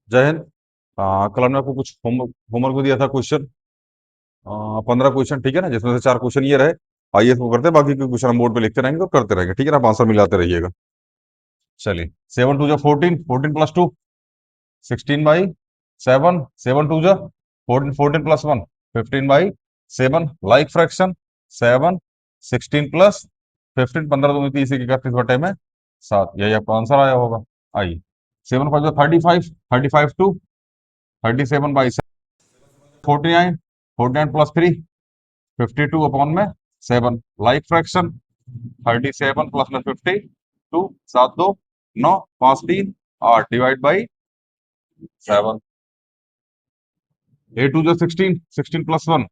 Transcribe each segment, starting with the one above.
जय हिंद। कल हमने आपको कुछ होमवर्क होमवर्क को दिया था क्वेश्चन, 15 क्वेश्चन, ठीक है ना, जिसमें से 4 क्वेश्चन ये रहे। आइए इसको करते हैं, बाकी के क्वेश्चन हम बोर्ड पे लिखते रहेंगे और करते रहेंगे, ठीक है ना, आप आंसर मिलाते रहिएगा। चलिए, 7 2 जा 14, 14 + 2 16/7, 7 2 जा 14, 14 + 1 15/7, लाइक फ्रैक्शन 7, 16 + 15 15 दूनी 30 31/7, यही आपका आंसर आया होगा। आइए, 7 5 जा 35, 35 2 37/7, 49, 49 + 3 52/7, लाइक फ्रैक्शन 37 + 52, 7 2 9 5 3 8 डिवाइड बाई 7। 8 2 जा 16, 16 + 1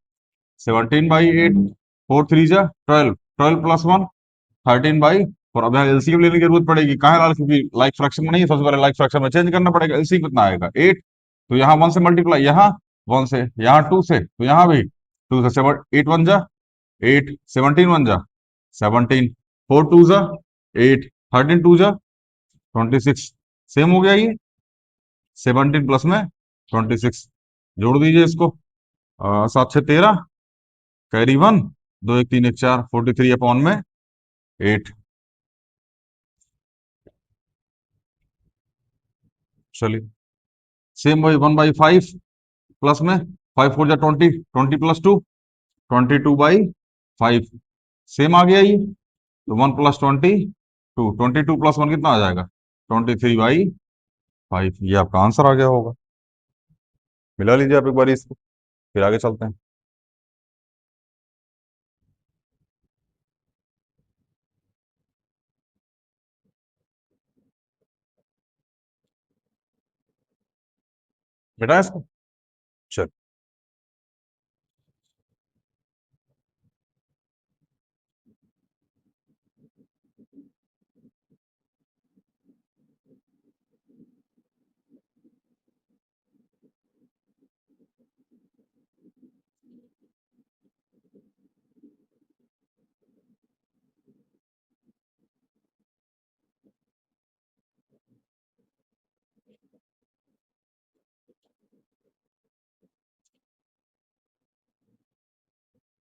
17/8, 4 3 जा 12, 12 + 1 13/4। अब यहाँ एलसीएम लेने की जरूरत पड़ेगी, कहाँ है लाल, क्योंकि लाइक फ्रैक्शन में नहीं है, सबसे पहले लाइक फ्रैक्शन में चेंज करना पड़ेगा। एलसीएम कितना आएगा 8, तो यहाँ 1 से मल्टीप्लाई, यहाँ 1 से, यहाँ 2 से, तो यहाँ भी 2 से। 7 8 1 जा 8, 17 1 जा 17, 4 2 जा 8, 13 2 जा 26, सेम हो गया ये। 17 प्लस में 26, जोड़ दीजिए इसको। 7 6 13, कैरी 1, 2 1 3 1 4, 43/8। चलिए, सेम वही 1/5 प्लस में 5 4 जा 20, 20 + 2 22/5, सेम आ गया ये। तो 1 + 22, 22 + 1 कितना आ जाएगा 23/5, ये आपका आंसर आ गया होगा। मिला लीजिए आप एक बार इसको, फिर आगे चलते हैं। बेटा इसको, चल।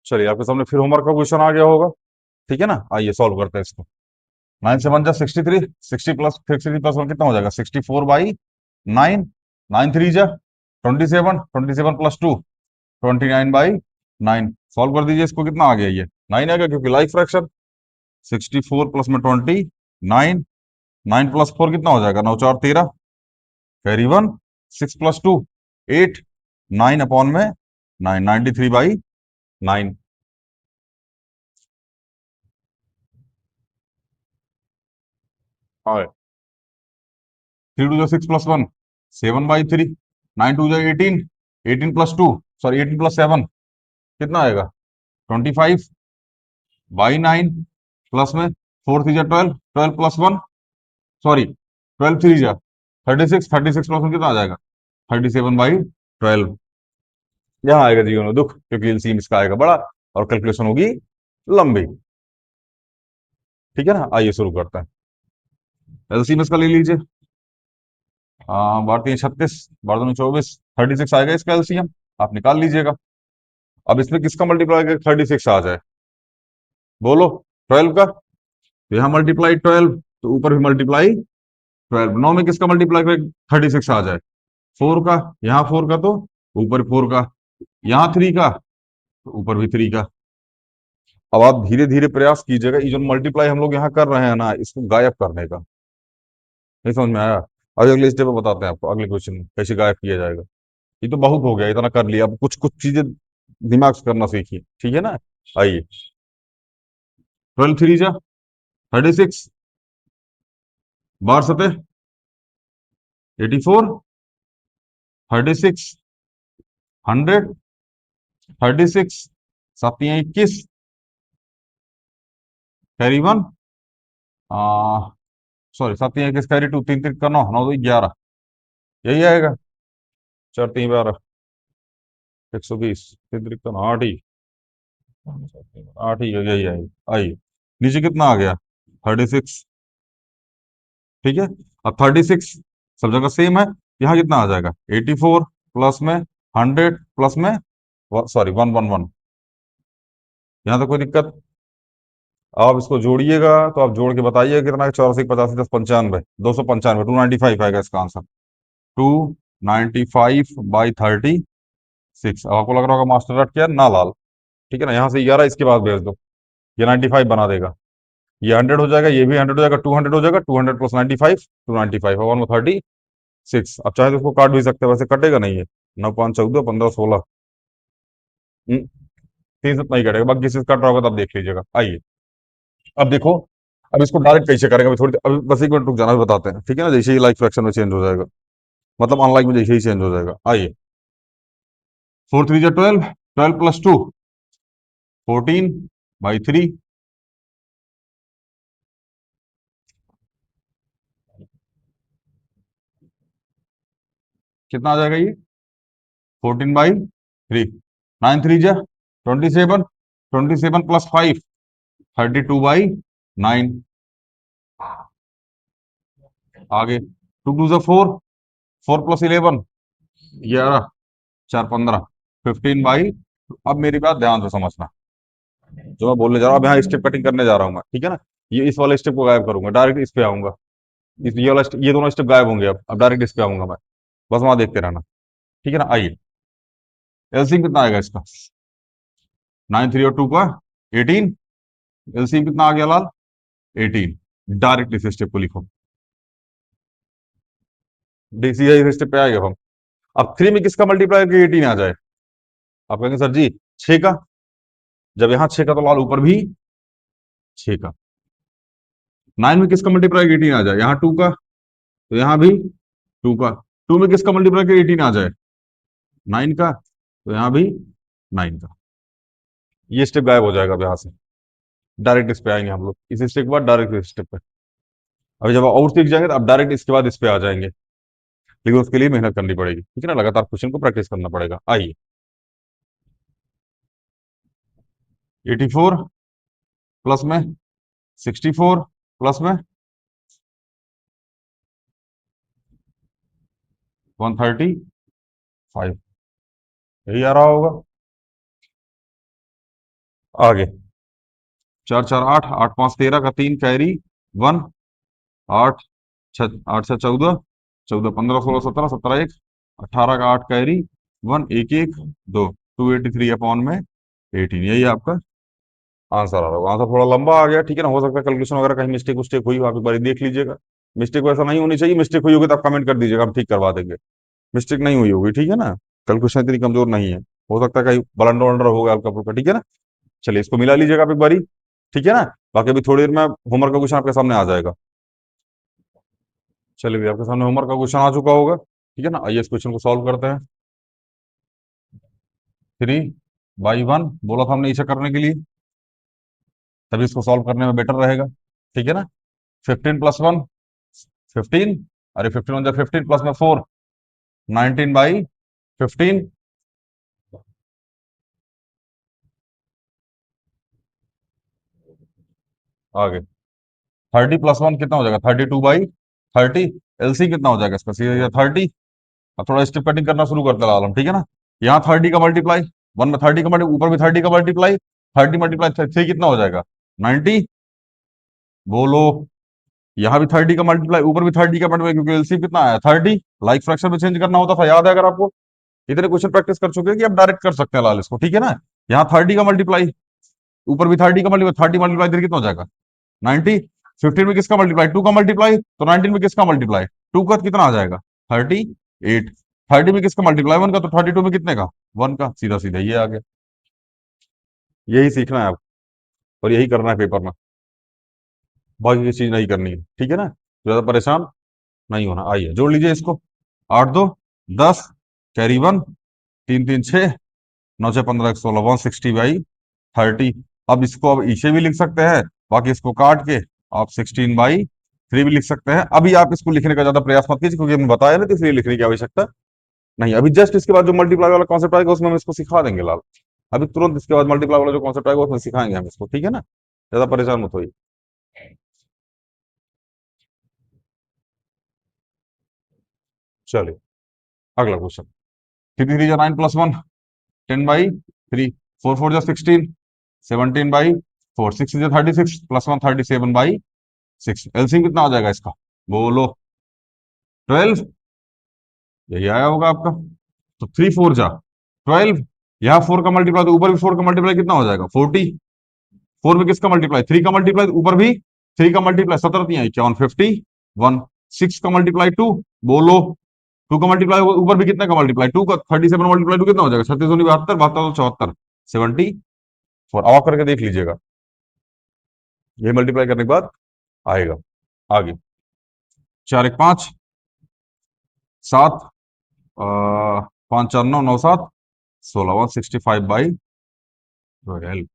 चलिए, आपके सामने फिर होमवर्क का क्वेश्चन आ गया होगा, ठीक है ना। आइए सॉल्व करते हैं इसको। 9 से 1 जा 63, 60 + 1 कितना हो जाएगा 64/9, 9 3 जा 27, 27 + 2 29/9। सॉल्व कर दीजिए इसको, कितना आ गया ये 9 आ गया, क्योंकि लाइक फ्रैक्शन। 64 प्लस में 29, 9 + 4 कितना हो जाएगा 9 4 13, कैरी 1, 6 + 2 8, 9/9, 93/9। हाँ, 3 2 जा 6 + 1 7/3, 9 2 जा 18, 18 + 2 सॉरी 18 + 7 कितना आएगा 25/9, प्लस में 4 3 जा 12, 12 + 1 सॉरी 12 3 जा 36, 36 + 1 कितना आ जाएगा 37/12। यहाँ आएगा जीवन में दुख, क्योंकि एलसीएम इसका आएगा बड़ा और कैलकुलेशन होगी लंबी, ठीक है ना। आइए शुरू करते हैं। एलसीएम इसका ले लीजिए। बार 3 36, बार 2 24, 36 आएगा इसका एलसीएम, आप निकाल लीजिएगा। अब इसमें किसका मल्टीप्लाई करके 36 आ जाए, बोलो 12 का, तो यहाँ मल्टीप्लाई 12, तो ऊपर भी मल्टीप्लाई 12। 9 में किसका मल्टीप्लाई करके 36 आ जाए, 4 का, यहाँ 4 का तो ऊपर 4 का, यहाँ 3 का तो ऊपर भी 3 का। अब आप धीरे धीरे प्रयास कीजिएगा, ये जो मल्टीप्लाई हम लोग यहाँ कर रहे हैं ना, इसको गायब करने का। नहीं समझ में आया। अभी अगले स्टेप पे बताते हैं आपको, अगले क्वेश्चन में कैसे गायब किया जाएगा। ये तो बहुत हो गया, इतना कर लिया, अब कुछ कुछ चीजें दिमाग से करना सीखिए, ठीक है ना। आइए, 12 3 जा 36, बार सतह 84, 36, 100, 36, 7 21, कैरी 1, सॉरी 7 21 कैरी 2, 3 3 का 9, 9 2 11, यही आएगा। 4 3 12, 120, 3 3 का 8 ही, 8 ही यही आएगा। आइए, नीचे कितना आ गया 36, ठीक है। अब 36 सब जगह सेम है, यहाँ कितना आ जाएगा 84 प्लस में 100 प्लस में सॉरी 111। यहाँ तो कोई दिक्कत। आप इसको जोड़िएगा तो आप जोड़ के बताइए कितना है, 84 85 10 95 295 295 आएगा इसका आंसर। 295/36। अब आपको लग रहा होगा मास्टर रट क्या ना लाल, ठीक है ना, यहाँ से 11 इसके बाद भेज दो, ये 95 बना देगा। ये 100 हो जाएगा, ये भी 100 हो जाएगा, 200 हो जाएगा, 200 प्लस 95 295 और 136। अब चाहे तो इसको काट भी सकते हैं, वैसे कटेगा नहीं है। 9 5 14 15 16। 3 से नहीं कटेगा, बाकी किसी से कट रहा होगा तो आप देख लीजिएगा। आइए अब देखो, अब इसको डायरेक्ट कैसे करेंगे, अभी थोड़ी अभी बस एक मिनट रुक जाना, अभी बताते हैं, ठीक है ना, जैसे ही लाइक फ्रैक्शन में चेंज हो जाएगा, मतलब अनलाइक में जैसे ही चेंज हो जाएगा। आइए 4 3 जा 12, 12 प्लस 2 14/3। कितना आ जाएगा ये 14/3। 9 3 जा 27, 27 प्लस 5 32/9। आगे 2 2 जा 4, 4 प्लस 11 11 4 15 15/। अब मेरी बात ध्यान से समझना, जो मैं बोलने जा रहा हूँ, अब यहाँ स्टेप कटिंग करने जा रहा हूँ मैं, ठीक है ना। ये इस वाले स्टेप को गायब करूंगा, डायरेक्ट इस पे आऊंगा। इस ये वाला ये दोनों स्टेप गायब होंगे, अब डायरेक्ट इस पे आऊंगा मैं। बस वहां देखते रहना, ठीक है ना। आइए एलसीएम कितना आएगा इसका, 9 3 और 2 का 18। एलसीएम कितना आ गया लाल 18। डायरेक्ट इस स्टेप को लिखो, डीसी इस स्टेप पे आएगा हम। अब 3 में किसका मल्टीप्लाई करके 18 आ जाए, आप कहेंगे सर जी 6 का। जब यहाँ 6 का तो लाल ऊपर भी 6 का। 9 में किसका मल्टीप्लाई करके 18 आ जाए, यहाँ 2 का तो यहाँ भी 2 का। 2 में किसका मल्टीप्लाई करके 18 आ जाए 9 का तो यहाँ भी 9 का। ये स्टेप गायब हो जाएगा अब यहाँ से, डायरेक्ट इस पे आएंगे हम लोग, इस स्टेप के बाद डायरेक्ट इस स्टेप पे। अभी जब और सीख जाएंगे तो अब डायरेक्ट इसके बाद इस पे आ जाएंगे, लेकिन उसके लिए मेहनत करनी पड़ेगी, ठीक है ना, लगातार क्वेश्चन को प्रैक्टिस करना पड़ेगा। आइए 84 प्लस में 64 प्लस में 135, यही आ रहा होगा। आगे 4 4 8 8 5 13 का 3 कैरी 1 8 6 8 6 14 14 15 16 17 17 1 18 का 8 कैरी 1 1 1 2 283 में 18, यही आपका आंसर आ रहा होगा। आंसर थोड़ा लंबा आ गया, ठीक है ना, हो सकता है कैलकुलेशन वगैरह कहीं मिस्टेक उस्टेक हुई हो, आप एक बार देख लीजिएगा। मिस्टेक वैसा नहीं होनी चाहिए, मिस्टेक हुई होगी तो आप कमेंट कर दीजिएगा, हम ठीक करवा देंगे। मिस्टेक नहीं हुई होगी, ठीक है ना, कैलकुलेशन इतनी कमजोर नहीं है। हो सकता है कहीं ब्लंडर वंडर होगा आपका आपका, ठीक है ना। चलिए इसको मिला लीजिएगा आप एक बारी, ठीक है ना। बाकी अभी थोड़ी देर में होमवर्क का क्वेश्चन आपके सामने आ जाएगा। चलिए आपके सामने होमवर्क का क्वेश्चन आ चुका होगा, ठीक है ना। आइए इस क्वेश्चन को सॉल्व करते हैं। 3/1 बोला था हमने इसे करने के लिए, तभी इसको सॉल्व करने में बेटर रहेगा, ठीक है ना। 15 + 1 15, अरे 15 1 15 प्लस में 4 19/15। आगे 30 + 1 कितना हो जाएगा 32/30। एलसी कितना हो जाएगा इसका सीधा 30। अब थोड़ा स्टेप कटिंग करना शुरू करते हैं आलम, ठीक है ना। यहाँ 30 का मल्टीप्लाई 1 में 30 का मल्टीप्लाई, ऊपर भी 30 का मल्टीप्लाई, 30 मल्टीप्लाई 3 कितना हो जाएगा 90। बोलो, यहाँ भी 30 का मल्टीप्लाई, ऊपर भी 30 का मल्टीप्लाई, क्योंकि एलसी कितना आया 30। लाइक फ्रैक्शन में चेंज करना होता था, याद है अगर आपको। इतने क्वेश्चन प्रैक्टिस कर चुके हैं कि आप डायरेक्ट कर सकते हैं लाल इसको, ठीक है ना। यहाँ 30 का मल्टीप्लाई, ऊपर भी 30 का मल्टीप्लाई, 30 मल्टीप्लाई कितना हो जाएगा 90। 15 में किसका मल्टीप्लाई 2 का मल्टीप्लाई, तो 19 में किसका मल्टीप्लाई 2 का, कितना आ जाएगा 38। 30 में किसका मल्टीप्लाई 1 का, तो 32 में कितने का 1 का, सीधा सीधा ये आ गया। यही सीखना है आप, और यही करना है पेपर में, बाकी की चीज नहीं करनी है, ठीक है ना। ज्यादा परेशान नहीं होना। आइए जोड़ लीजिए इसको, 8 2 10 कैरी 1 3 3 6 9 6 15 16 160/30। अब इसको अब इसे भी लिख सकते हैं, बाकी इसको काट के आप 16/3 भी लिख सकते हैं। अभी आप इसको लिखने का ज्यादा प्रयास मत कीजिए, क्योंकि हमने बताया ना, तो इसलिए लिखने की आवश्यकता नहीं। अभी जस्ट इसके बाद जो मल्टीप्लाई वाला कॉन्सेप्ट आएगा उसमें हम इसको सिखा देंगे लाल। अभी तुरंत इसके बाद मल्टीप्लाई वाला जो कॉन्सेप्ट आएगा उसमें सिखाएंगे हम इसको, ठीक है ना। ज्यादा परेशान मत होइए। चलिए। अगला क्वेश्चन, 3 3 9 + 1, 10/3, 4 4 16, 17/4, 6 36, +1 37/6, एलसीएम कितना आ जाएगा इसका, बोलो। 12, यही आया होगा आपका। तो 3 4 जा 12, यहाँ 4 का मल्टीप्लाई, तो ऊपर भी 4 का मल्टीप्लाई कितना हो जाएगा, 40। 4 में किसका मल्टीप्लाई, 3 का मल्टीप्लाई, ऊपर भी 3 का मल्टीप्लाई, 17 51, 6 का मल्टीप्लाई 2, बोलो। 2 का मल्टीप्लाई ऊपर भी कितने का मल्टीप्लाई, 2 का, 37 मल्टीप्लाई 2 कितना हो जाएगा, 36 दूनी 72, 72 74, 74। और करके देख लीजिएगा, ये मल्टीप्लाई करने के बाद आएगा। आगे 4 1 5 7, 5 4 9 9 7 16, 165/12।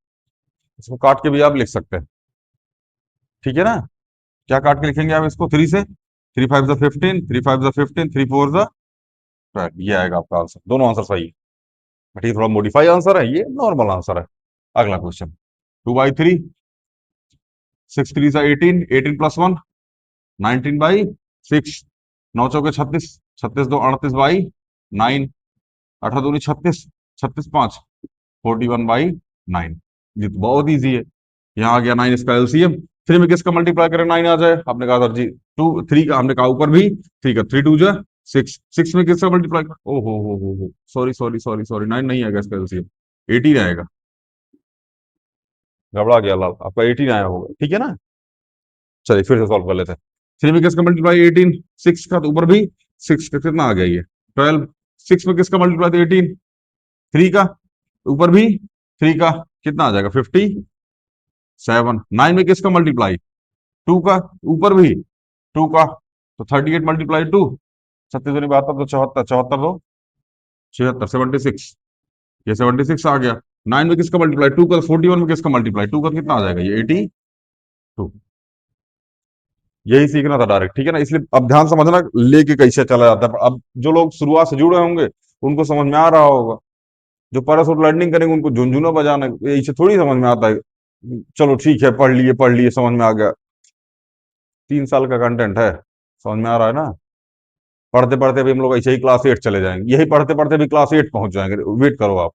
इसको काट के भी आप लिख सकते हैं, ठीक है ना। क्या काट के लिखेंगे आप इसको, 3 से, 3 5 15, 3 5 15, 3 4 12, ये आएगा आपका आंसर। दोनों आंसर सही है, बट ये थोड़ा मॉडिफाई आंसर है, ये नॉर्मल आंसर है। अगला क्वेश्चन, 2/3, 6 3 18, 18 + 1, 19/6, 9 चौके 36, 36 2 38/9, 18 दूनी 36, 36 5, 41/9। ये तो बहुत ईजी है। यहाँ आ गया 9, इसका एलसीएम। 3 में किसका मल्टीप्लाई करें 9 आ जाए, आपने कहा सर जी 2 3 का, हमने कहा ऊपर भी 3 का, 3 2 जा 6, 6 में किसका मल्टीप्लाई, ओ हो, सॉरी सॉरी सॉरी सॉरी, 9 नहीं आएगा इसका एलसीएम, 18 आएगा। गड़बड़ा गया लाल, आपका 18 आया होगा, ठीक है ना। चलिए फिर से सॉल्व कर लेते हैं। 3 में किसका मल्टीप्लाई 18, 6 का, तो ऊपर भी 6 का कितना आ गया ये 12, 6 में किसका मल्टीप्लाई तो 18, 3 का, ऊपर भी 3 का, कितना आ जाएगा 57। 9 में किसका मल्टीप्लाई 2 का, ऊपर भी 2 का, तो 38 × 2, 36 दूनी 72, तो 74, 74 दो 76, 76, ये 76 आ गया। 9 में किसका मल्टीप्लाई 2 का, 41 में किसका मल्टीप्लाई 2 का, कितना आ जाएगा ये 82। यही सीखना था डायरेक्ट, ठीक है ना। इसलिए अब ध्यान समझना लेके कैसे चला जाता है। अब जो लोग शुरुआत से जुड़े होंगे उनको समझ में आ रहा होगा, जो पैराशूट लैंडिंग करेंगे उनको झुंझुना बजाना ऐसे थोड़ी समझ में आता है। चलो ठीक है, पढ़ लिए समझ में आ गया, 3 साल का कंटेंट है, समझ में आ रहा है ना। पढ़ते पढ़ते भी हम लोग ऐसे ही क्लास 8 चले जाएंगे, यही पढ़ते पढ़ते भी क्लास 8 पहुंच जाएंगे, वेट करो आप।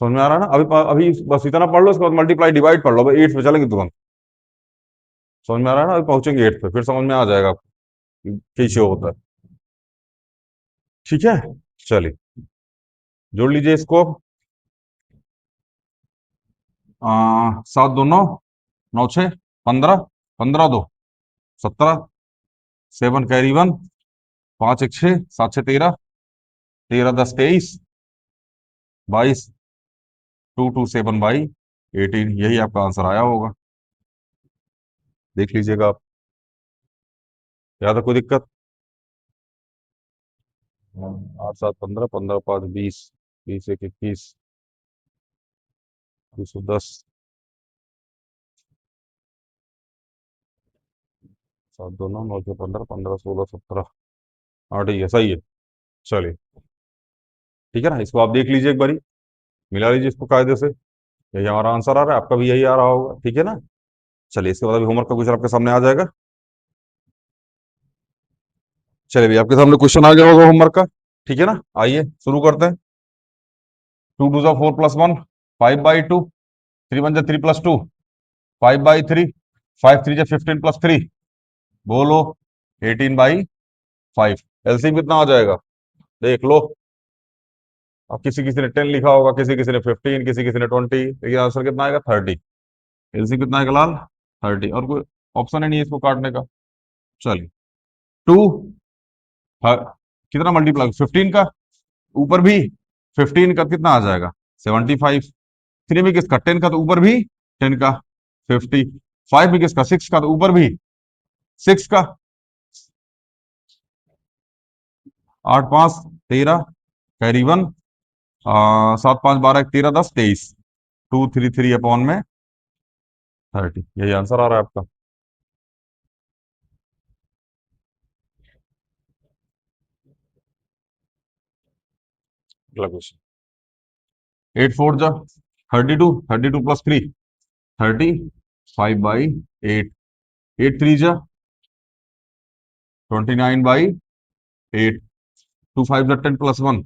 समझ में आ रहा है ना। अभी बस इतना पढ़ लो, उसके बाद मल्टीप्लाई डिवाइड पढ़ लो, 8 पे चलेंगे तुरंत। समझ में आ रहा है ना, अभी पहुंचेंगे 8 पे, फिर समझ में आ जाएगा आपको कैसे होता है, ठीक है। चलिए जोड़ लीजिए इसको। 7 2 9, 9 6 15, 15 2 17, 7 कैरी 1, 5 1 6, 7 6 13, 13 10 23, 22, 227/18, यही आपका आंसर आया होगा। देख लीजिएगा आप, याद है कोई दिक्कत। 8 7 15, 15 5 20, 20 1 21, 210, 7 2 9, 9 6 15, 15 16 17। हाँ ठीक है, सही है। चलिए ठीक है ना, इसको आप देख लीजिए एक बारी, मिला लीजिए इसको कायदे से, यही हमारा आंसर आ रहा है, आपका भी यही आ रहा होगा, ठीक है ना। चलिए इसके बाद अभी होमवर्क का क्वेश्चन आपके सामने आ जाएगा। चलिए भैया आपके सामने क्वेश्चन आ गया होगा होमवर्क का, ठीक है ना। आइए शुरू करते हैं। 2 2 जा 4 + 1, 5/2, 3 1 जा 3 + 2, 5/3, 5 3 जा 15 + 3, बोलो 18/5। एलसीएम कितना आ जाएगा, देख लो। अब किसी किसी ने 10 लिखा होगा, किसी किसी ने 15, किसी किसी ने 20, लेकिन आंसर कितना आएगा 30। एलसीएम कितना आएगा लाल, 30, और कोई ऑप्शन ही नहीं है इसको काटने का। चलिए 2, कितना मल्टीप्लाई 15 का, ऊपर भी 15 का, कितना आ जाएगा 75। 3 में किसका 10 का, तो ऊपर भी 10 का 50। 5 में किसका 6 का, तो ऊपर भी 6 का। 8 5 13, कैरी 1, 7 5 12 13 10 23, 233 में 30, यही आंसर आ रहा है आपका। अगला क्वेश्चन, 8 4 जा 32, 32 + 3 30, 5/8, 8 3 जा 29/8, 2 5 10 प्लस 1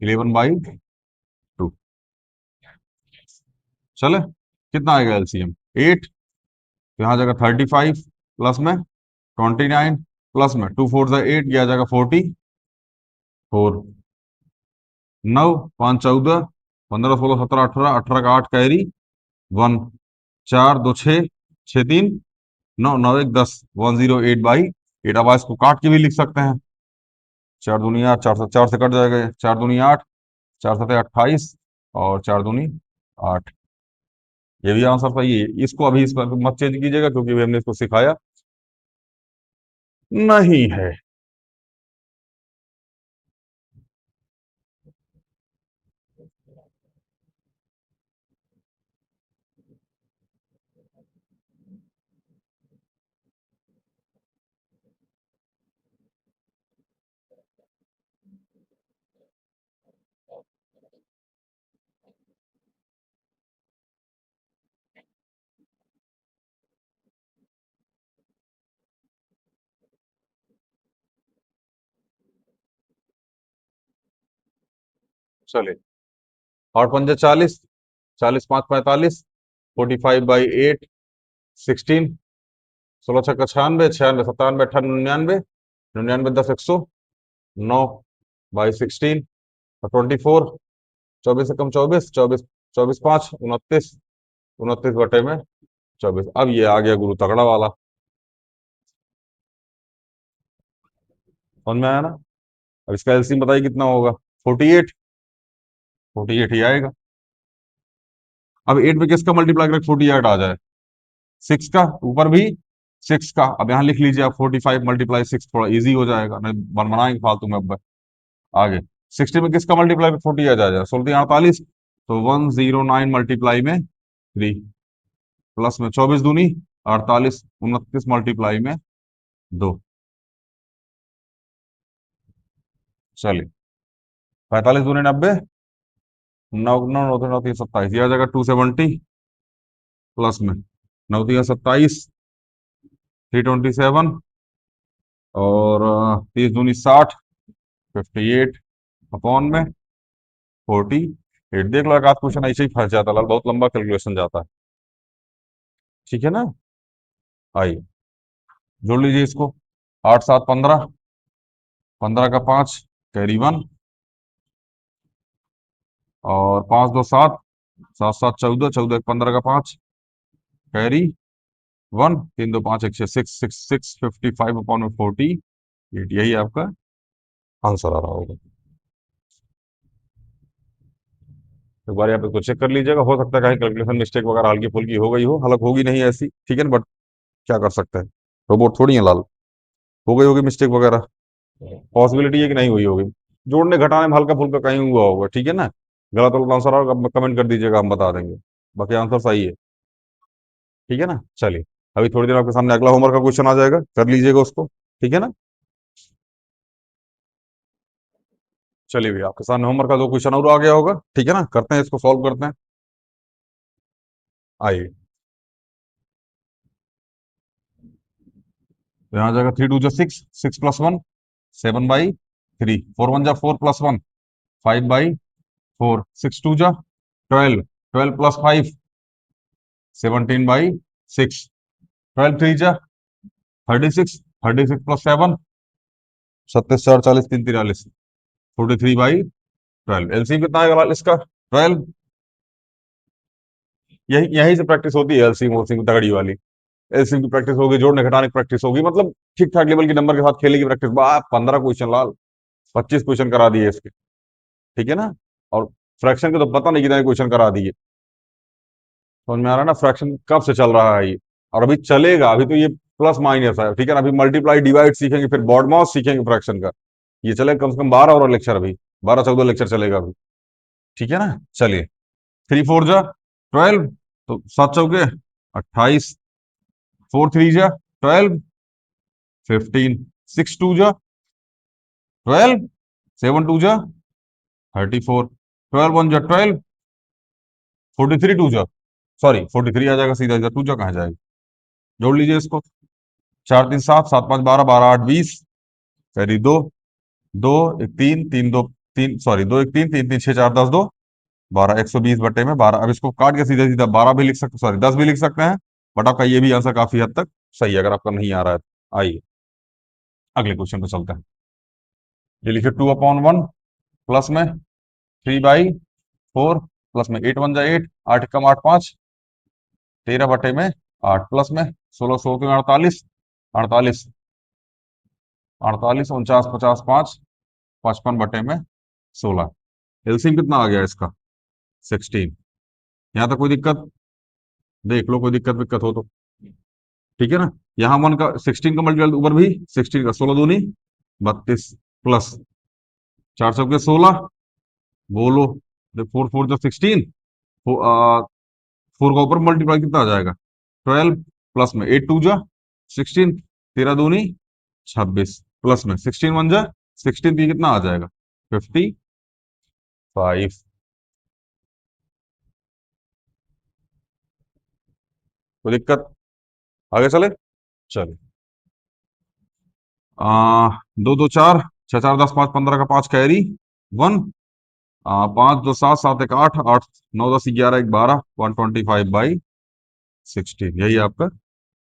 11/2। चले, कितना आएगा एलसीएम? 8। तो यहाँ जाएगा 35 प्लस में 29 प्लस में 2 4 8, यह आ जाएगा 44। 9 5 14 15 16 17 18, 18 का 8 कैरी 1, 4 2 6, 6 3 9, 9 1 10, 108/8। अब इसको काट के भी लिख सकते हैं। 4 दूनी 8, 4 से कट जाएगा, 4 दूनी 8, 4 7 28 और 4 दूनी 8। ये भी आंसर सही है। इसको अभी इस पर मत चेंज कीजिएगा क्योंकि अभी हमने इसको सिखाया नहीं है। चलिए, 8 5 40, 40 5 45, 45/8 16, 16 6 96, 96 97 98 99, 99 10 100, 9/16 और 24, 24 से कम 24, 24 24 5 29, 29/24। अब ये आ गया गुरु तगड़ा वाला, समझ में आया ना? अब इसका एलसीएम बताइए कितना होगा? 48। 48 ही आएगा। अब 8 में किसका मल्टीप्लाई करके 48 आ जाए? 6 का, ऊपर भी 6 का। अब यहाँ लिख लीजिए आप 45 × 6, थोड़ा इजी हो जाएगा, नहीं बनाएंगे फालतू में। अब आगे 60 में किसका मल्टीप्लाई में 40 आ जाएगा? 16 48, तो 109 मल्टीप्लाई में 3 प्लस में 24 दूनी 48, 29 मल्टीप्लाई में 2। चलिए, 45 दूनी 90, 9 9 9 9 3 27, यह आ जाएगा 270 प्लस में 9 3 27, 327 और 30 दूनी 60, 58 अपॉन में 48। देख लो, एक आध क्वेश्चन ऐसे ही फंस जाता है लाल, बहुत लंबा कैलकुलेशन जाता है। ठीक है ना? आइए जोड़ लीजिए इसको। 8 7 15, 15 का 5 कैरी 1 और 5 2 7, 7 7 14, 14 15 का 5 कैरी 1, 3 2 5 1 6, 6 अपॉन में 48। यही आपका आंसर आ रहा होगा। एक बार आप इसको चेक कर लीजिएगा, हो सकता है कहीं कैलकुलेशन मिस्टेक वगैरह हल्की फुल्की हो गई हो, हालांकि होगी नहीं ऐसी, ठीक है ना? बट क्या कर सकते हैं, रोबोट थोड़ी है लाल। हो गई होगी मिस्टेक वगैरह, पॉसिबिलिटी है कि नहीं हुई होगी, जोड़ने घटाने में हल्का फुल्का कहीं हुआ होगा, ठीक है ना? गलत गलत आंसर होगा कमेंट कर दीजिएगा, हम बता देंगे। बाकी आंसर सही है, ठीक है ना? चलिए, अभी थोड़ी देर आपके सामने अगला होमवर्क का क्वेश्चन आ जाएगा, कर लीजिएगा उसको, ठीक है ना? चलिए भैया, आपके सामने होमवर्क का 2 क्वेश्चन और आ गया होगा, ठीक है ना? करते हैं, इसको सॉल्व करते हैं। आइए, तो यहाँ आ जाएगा 3 2 जा 6, 6 प्लस 1 7/3, 4 1 जा 4 प्लस 1 5/4, 6 2 जा 12, 12 प्लस 5 17/6, 12 3 जा 36, 36 प्लस 7 27 4 40 3 43, 43/12। एलसीएम कितना आएगा इसका? 12। यही यहीं से प्रैक्टिस होती है, एलसीएम ओलसीएम तगड़ी वाली। एलसीएम की प्रैक्टिस होगी, जोड़ने घटाने की प्रैक्टिस होगी, मतलब ठीक ठाक लेवल के नंबर के साथ खेलेगी प्रैक्टिस। 15 क्वेश्चन लाल, 25 क्वेश्चन करा दिए इसके, ठीक है ना? और फ्रैक्शन के तो पता नहीं कितने क्वेश्चन करा दिए। समझ में आ रहा है ना? फ्रैक्शन कब से चल रहा है ये, और अभी चलेगा। अभी तो ये प्लस माइनस है, ठीक है ना? अभी मल्टीप्लाई डिवाइड सीखेंगे, फिर बॉड मॉस सीखेंगे फ्रैक्शन का। ये चलेगा कम से कम 12 और लेक्चर, अभी 12 14 लेक्चर चलेगा अभी, ठीक है ना? चलिए, 3 4 जा 12, तो 7 चौके 28, 4 3 जा 12, 15, 6 2 जा 12, 7 2 जा 34, 12 1 जा 12, 43 2 जा, सॉरी 43 आ जाएगा सीधा, इधर 2 जा कहाँ जाएगा? जोड़ लीजिए इसको। 4 3 7, 7 5 12, 12 8 20 कैरी 2, दो एक तीन, तीन दो तीन, सॉरी दो एक तीन, तीन तीन छह, चार दस, दो 12, 120 बटे में 12। अब इसको काट के सीधा सीधा 12 भी लिख सकते, सॉरी 10 भी लिख सकते हैं, बट आपका ये भी आंसर काफी हद तक सही है अगर आपका नहीं आ रहा है। आइए अगले क्वेश्चन पे चलते हैं। ये लिखिए 2/1 प्लस में 3/4 प्लस में 8 1 जा 8, 8 कम 8 5, 13 बटे में 8 प्लस में 16 16 में 48, 48 48 49 50 5, 55 बटे में 16। एलसीएम कितना आ गया इसका? 16। यहाँ तक कोई दिक्कत? देख लो, कोई दिक्कत विक्कत हो तो। ठीक है ना। यहाँ 1 का 16 का मल्टीपल ऊपर भी 16 का 16 दूनी 32 प्लस 4 चौके 16, बोलो 4 4 जो 16, 4 का ऊपर मल्टीप्लाई कितना आ जाएगा? 12 प्लस में 8 2 जा 16, 13 दूनी 26 प्लस में 16 1 जा 16, की कितना आ जाएगा? 55। कोई दिक्कत? आगे चले। चलो दो दो चार, छह चार 10, 5 15 का 5 कैरी 1, 5 2 7, 7 1 8, 8 9 10 11 1 12, 125/16, यही आपका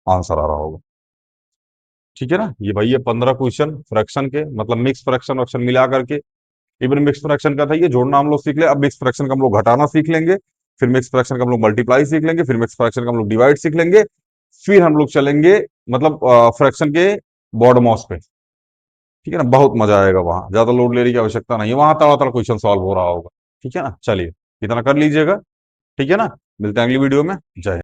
आंसर आ रहा होगा। ठीक है ना। ये भाई ये 15 क्वेश्चन फ्रैक्शन के, मतलब मिक्स फ्रैक्शन ऑप्शन मिला करके। इवन मिक्स फ्रैक्शन का था ये, जोड़ना हम लोग सीख ले, अब मिक्स फ्रैक्शन का हम लोग घटाना सीख लेंगे, फिर मिक्स फ्रैक्शन का हम लोग मल्टीप्लाई सीख लेंगे, फिर मिक्स फ्रैक्शन का हम लोग डिवाइड सीख लेंगे, फिर हम लोग चलेंगे मतलब फ्रैक्शन के बॉड मॉस पे। ठीक है ना। बहुत मजा आएगा वहां, ज्यादा लोड लेने की आवश्यकता नहीं है, वहां तड़ा क्वेश्चन सॉल्व हो रहा होगा। ठीक है ना। चलिए इतना कर लीजिएगा। ठीक है ना। मिलते हैं अगली वीडियो में। जय हिंद।